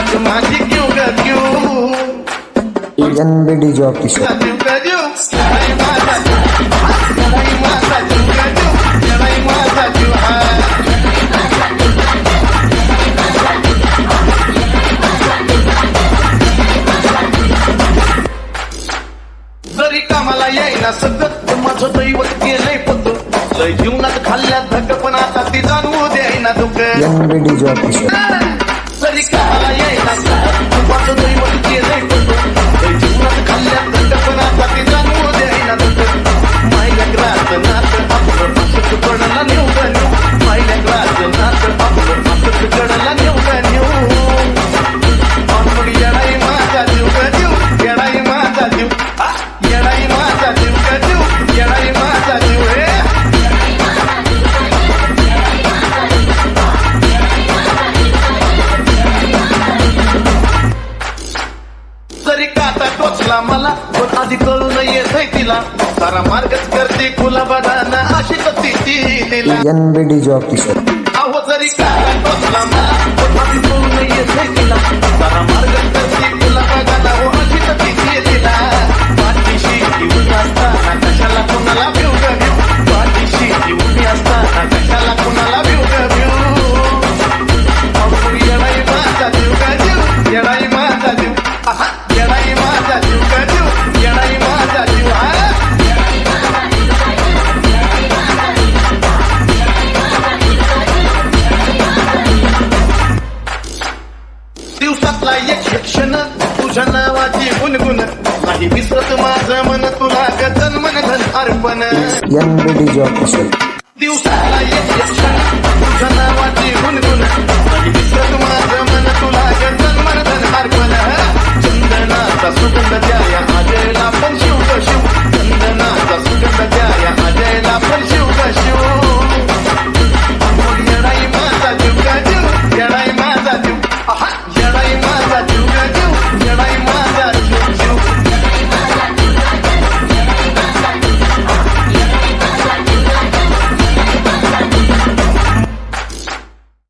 साथ माझी क्यों ग क्यों NBD Job Official. क्यों ग क्यों लढाई माझा जीव लढाई माझा जीव ग क्यों लढाई माझा जीव जरी कामाला येईना सगळं माझं दैवत गेलंय पद लय जीवनात खाल्ल्या धग पण आता ती जाणवू द्यायना दुःख NBD Job Official. जरी कामाला येईना सगळं माझं दैवत गेलंय पद लय जीवनात खाल्ल्या धग पण आता ती जाणवू द्यायना दुःख मायल्या ग्रास नात आपलं पासत कडला नेऊ ग नेऊ मायल्या ग्रास नात आपलं पासत कडला नेऊ ग नेऊ येडाई माझा जीव ग जीव येडाई माझा जीव येडाई माझा जीव ग जीव येडाई माझा जीव हे जरी काटा टोचला मला पण आधी कळून येतय तिला सारा मार्गच करते गुलाबाना अशी कती तिला NBD Job Official. अहो जरी काटा टोचला मला पण आधी कळून येतय तिला सारा मार्गच करते गुलाबाना हो अशी कती तिला पाठीशी घेऊन असताना कशाला कुणाला भिऊ ग भिऊ पाठीशी घेऊन असताना कशाला कुणाला भिऊ ग भिऊ येडाई माझा जीव ग जीव येडाई माझा जीव येडाई माझा जीव ग जीव येडाई माझा जीव दिवसातला एक क्षण तुझ्या नावाची गुणगुण नाही विसरत माझं मन तुला गजन मन धन अर्पण NBD Job Official. दिवसातला एक क्षण